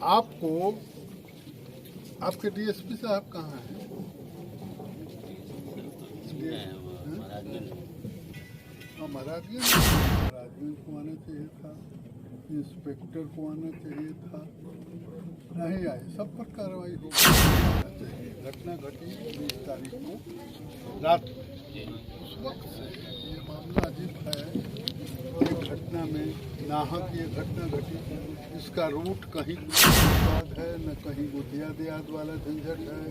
आपको आपके डीएसपी साहब कहाँ हैं? महाराजगंज को आना चाहिए था, इंस्पेक्टर को आना चाहिए था, नहीं आए। सब पर कार्रवाई हो चाहिए। घटना घटी 20 तारीख को रात में। उस वक्त से ये मामला अजीब है। एक घटना में नाहक ये घटना घटी, इसका रूट कहीं विवाद है, न कहीं गुतिया देहात वाला झंझट है,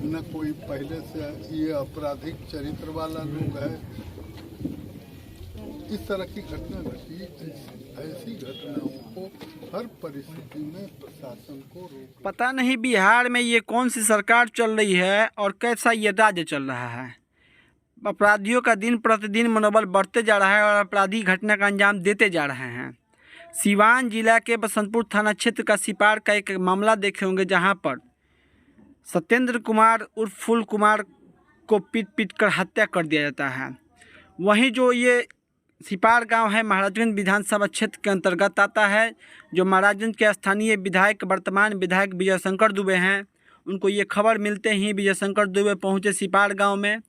न कोई पहले से ये आपराधिक चरित्र वाला लोग है। इस तरह की घटना घटी। ऐसी घटनाओं को हर परिस्थिति में प्रशासन को रोक। पता नहीं बिहार में ये कौन सी सरकार चल रही है और कैसा ये राज्य चल रहा है। अपराधियों का दिन प्रतिदिन मनोबल बढ़ते जा रहा है और अपराधी घटना का अंजाम देते जा रहे हैं। सीवान जिला के बसंतपुर थाना क्षेत्र का सिपार का एक मामला देखे होंगे, जहां पर सत्येंद्र कुमार उर्फ फूल कुमार को पीट कर हत्या कर दिया जाता है। वहीं जो ये सिपार गांव है महाराजगंज विधानसभा क्षेत्र के अंतर्गत आता है। जो महाराजगंज के स्थानीय विधायक वर्तमान विधायक विजय शंकर दुबे हैं, उनको ये खबर मिलते ही विजय शंकर दुबे पहुंचे सिपार गांव में।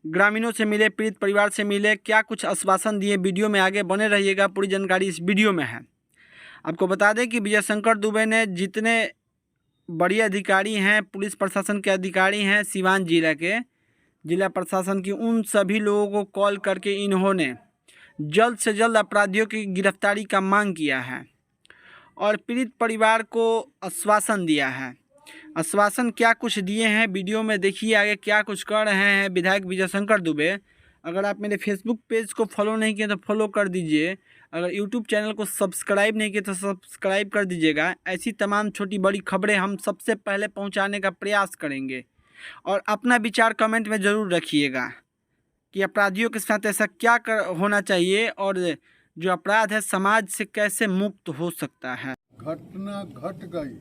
ग्रामीणों से मिले, पीड़ित परिवार से मिले, क्या कुछ आश्वासन दिए, वीडियो में आगे बने रहिएगा। पूरी जानकारी इस वीडियो में है। आपको बता दें कि विजय शंकर दुबे ने जितने बड़े अधिकारी हैं, पुलिस प्रशासन के अधिकारी हैं सीवान जिला के, जिला प्रशासन की, उन सभी लोगों को कॉल करके इन्होंने जल्द से जल्द अपराधियों की गिरफ्तारी का मांग किया है और पीड़ित परिवार को आश्वासन दिया है। आश्वासन क्या कुछ दिए हैं वीडियो में देखिए आगे क्या कुछ कर रहे हैं विधायक विजय शंकर दुबे। अगर आप मेरे फेसबुक पेज को फॉलो नहीं किए तो फॉलो कर दीजिए। अगर यूट्यूब चैनल को सब्सक्राइब नहीं किए तो सब्सक्राइब कर दीजिएगा। ऐसी तमाम छोटी बड़ी खबरें हम सबसे पहले पहुंचाने का प्रयास करेंगे और अपना विचार कमेंट में ज़रूर रखिएगा कि अपराधियों के साथ ऐसा क्या होना चाहिए और जो अपराध है समाज से कैसे मुक्त हो सकता है। घटना घट गई।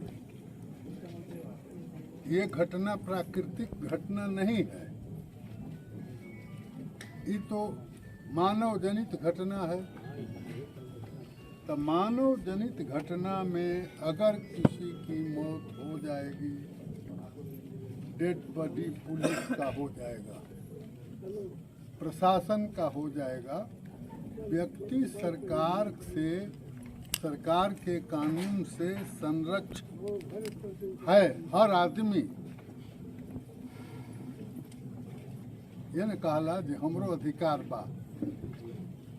ये घटना प्राकृतिक घटना नहीं है, ये तो मानव जनित घटना है। तो मानव जनित घटना में अगर किसी की मौत हो जाएगी, डेड बॉडी पुलिस का हो जाएगा, प्रशासन का हो जाएगा, व्यक्ति सरकार के कानून से संरक्षित है। हर आदमी ये न कहला जे हमरो अधिकार बा,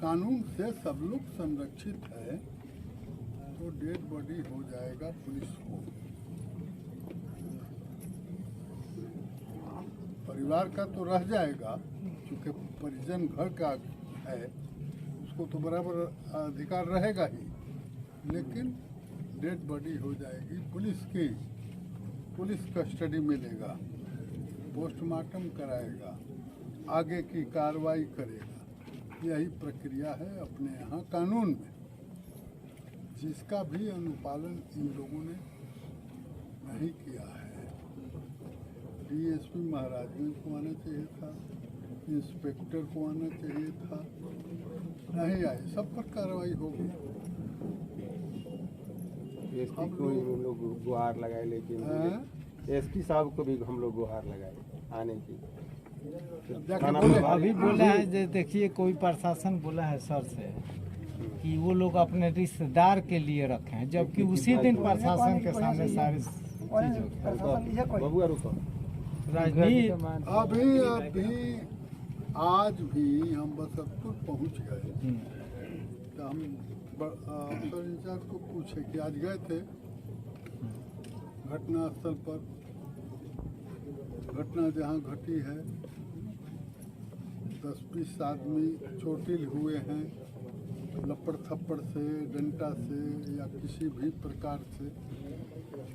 कानून से सब लोग संरक्षित है। तो डेड बॉडी हो जाएगा पुलिस को, परिवार का तो रह जाएगा, क्योंकि परिजन घर का है, उसको तो बराबर अधिकार रहेगा ही, लेकिन डेड बॉडी हो जाएगी पुलिस की। पुलिस कस्टडी में लेगा, पोस्टमार्टम कराएगा, आगे की कार्रवाई करेगा। यही प्रक्रिया है अपने यहाँ कानून में, जिसका भी अनुपालन इन लोगों ने नहीं किया है। डीएसपी महाराजगंज को आना चाहिए था, इंस्पेक्टर को आना चाहिए था, नहीं आए। सब पर कार्रवाई होगी। एसपी को हम लोग गुहार लगाए, लेकिन एसपी साहब को भी हम लोग गुहार लगाए आने की। अभी बोला है जो देखिए कोई प्रशासन बोला है सर से कि वो लोग अपने रिश्तेदार के लिए रखे हैं, जबकि उसी दिन प्रशासन के सामने सारी चीज राजनीति। अभी आज भी हम बसंतपुर पहुंच गए तो हम अफसर इंचार्ज को पूछे कि आज गए थे घटना स्थल पर। घटना जहां घटी है 10-20 आदमी चोटिल हुए हैं, लपड़ थप्पड़ से, डंडा से या किसी भी प्रकार से।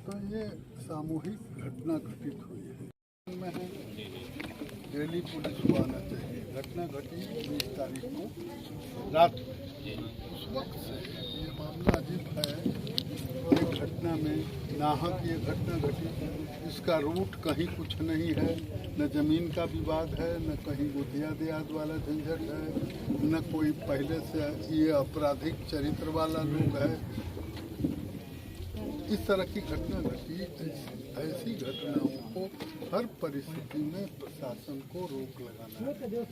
तो ये सामूहिक घटना घटित हुई है। दिल्ली पुलिस को आना चाहिए। घटना घटी 20 तारीख को रात में। उस वक्त से ये मामला अजीब है। एक घटना में नाहक ये घटना घटी, इसका रूट कहीं कुछ नहीं है, न जमीन का विवाद है, न कहीं गुतिया देहात वाला झंझट है, न कोई पहले से ये आपराधिक चरित्र वाला लोग है। इस तरह की घटना घटी, ऐसी घटनाओं को हर परिस्थिति में प्रशासन को रोक लगाना है।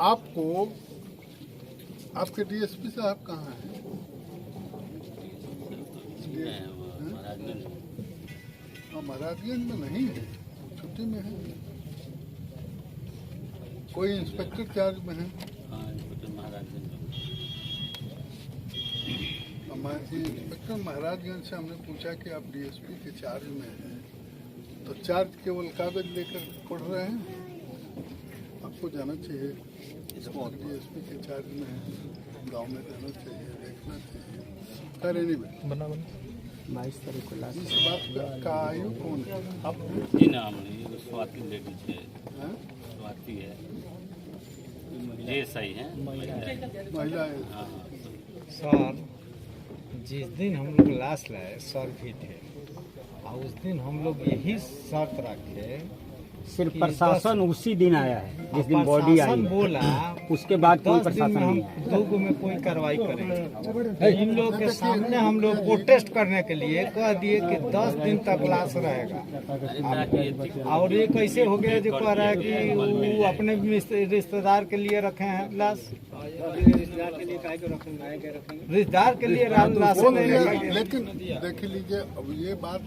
आपको आपके डीएसपी साहब कहाँ हैं? महाराजगंज में नहीं है, छुट्टी में है। कोई इंस्पेक्टर चार्ज में है? हमारे इंस्पेक्टर महाराजगंज से हमने पूछा कि आप डीएसपी के चार्ज में हैं, तो चार्ज केवल कागज लेकर पढ़ रहे हैं। आपको जाना चाहिए, डीएसपी के चार्ज में है, गांव में जाना चाहिए, देखना चाहिए। करे नहीं 22 तारीख को लास्ट इस बात का आयु कौन है? आप जी नाम नहीं, स्वाति लेडीज है, हैं? स्वाति है, ये सही है, महिला है। हाँ सर जिस दिन हम लोग लाश लाए सर भी थे, और उस दिन हम लोग यही शर्त रखे, सिर्फ प्रशासन उसी दिन आया है जिस दिन बॉडी आई प्रशासन है। बोला उसके बाद कोई 10 दिन प्रशासन में हम नहीं है। 2 में कोई कार्रवाई करेंगे। इन लोग के सामने हम लोग प्रोटेस्ट करने के लिए कह दिए कि 10 दिन तक लाश रहेगा। और ये कैसे हो गया जो कह रहा है कि वो अपने रिश्तेदार के लिए रखे हैं लाश, रिश्तेदार के लिए लाश बोल नहीं दिया, रखा गया। लेकिन देख लीजिए, अब ये बात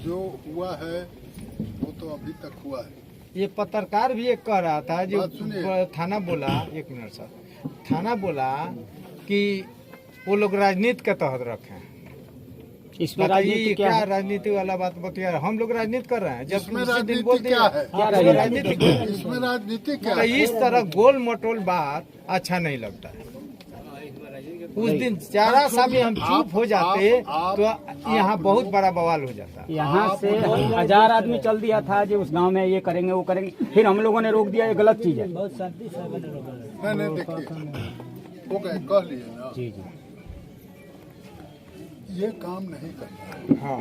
जो हुआ है वो तो अभी तक हुआ है। ये पत्रकार भी एक कह रहा था जो बात सुनिए। थाना बोला, 1 मिनट सर, थाना बोला कि वो लोग राजनीति के तहत रखे हैं। इसमें बताइए राजनीति ये क्या क्या है? राजनीति वाला बात बतिया रहे हैं? हम लोग राजनीति कर रहे हैं, जब इसमें उसी दिन राजनीति बोल दिया क्या है? क्या इसमें राजनीति? राजनीति इसमें राजनीति क्या तो है? इस तरह गोल मटोल बात अच्छा नहीं लगता है। उस दिन जरा सा भी हम चुप हो जाते आप- तो यहाँ बहुत बड़ा बवाल हो जाता। यहाँ से 1000 आदमी चल दिया था जो उस गांव में ये करेंगे वो करेंगे, फिर हम लोगों ने रोक दिया। ये गलत चीज है। नहीं देखिए, हो गए, कह लिए ना, जी जी ये काम नहीं करना। हाँ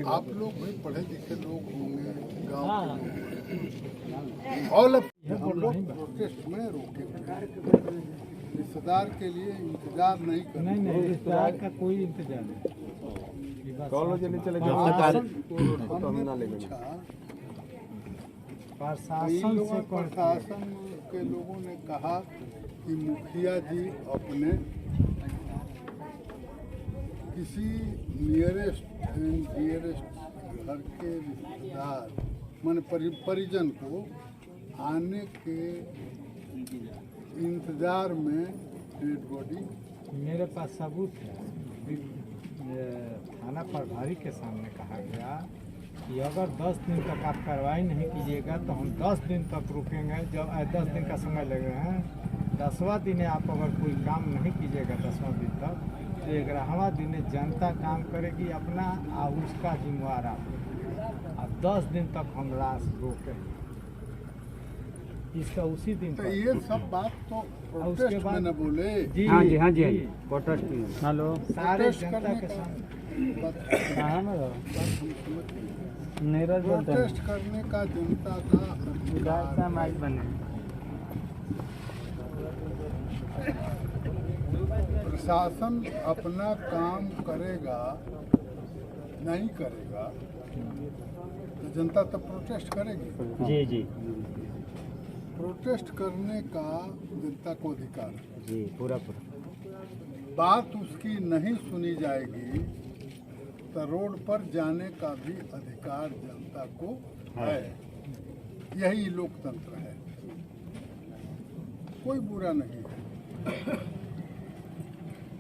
आप लोग भी पढ़े लिखे लोग होंगे, गाँव के ऑल ऑफ हम लोग प्रोटेस्ट में रोके हुए हैं। रिश्तेदार के लिए इंतजार नहीं करना। नहीं रिश्तेदार का कोई इंतजार नहीं। कॉलेज नहीं चले प्रशासन तो हम ना लेंगे। अच्छा, कई प्रशासन लोगों से प्रशासन के लोगों ने कहा कि मुखिया जी अपने किसी नियरेस्ट एंड डियरेस्ट घर के रिश्तेदार माने परिजन को आने के इंतजार में डेड बॉडी। मेरे पास सबूत है। ये थाना प्रभारी के सामने कहा गया कि अगर 10 दिन तक आप कार्रवाई नहीं कीजिएगा तो हम 10 दिन तक रुकेंगे। जब 10 दिन का समय लगेगा है, 10वां दिन आप अगर कोई काम नहीं कीजिएगा 10वां दिन तक, तो 11वां दिन जनता काम करेगी अपना, और उसका जिम्मेवार आप। अब 10 दिन तक हम लाश रोकेंगे, इसका उसी दिन तो पर। ये सब बात तो प्रोटेस्ट में न बोले। जी हाँ जी हाँ जी हाँ जी प्रोटेस्ट में। हेलो सारे प्रोटेस्ट जनता करने के का सामने। प्रोटेस्ट करने का जनता का अधिकार है। प्रशासन अपना काम करेगा नहीं करेगा तो जनता तब प्रोटेस्ट करेगी। जी जी प्रोटेस्ट करने का जनता को अधिकार है। जी पूरा पूरा। बात उसकी नहीं सुनी जाएगी तो रोड पर जाने का भी अधिकार जनता को है। यही लोकतंत्र है, कोई बुरा नहीं है।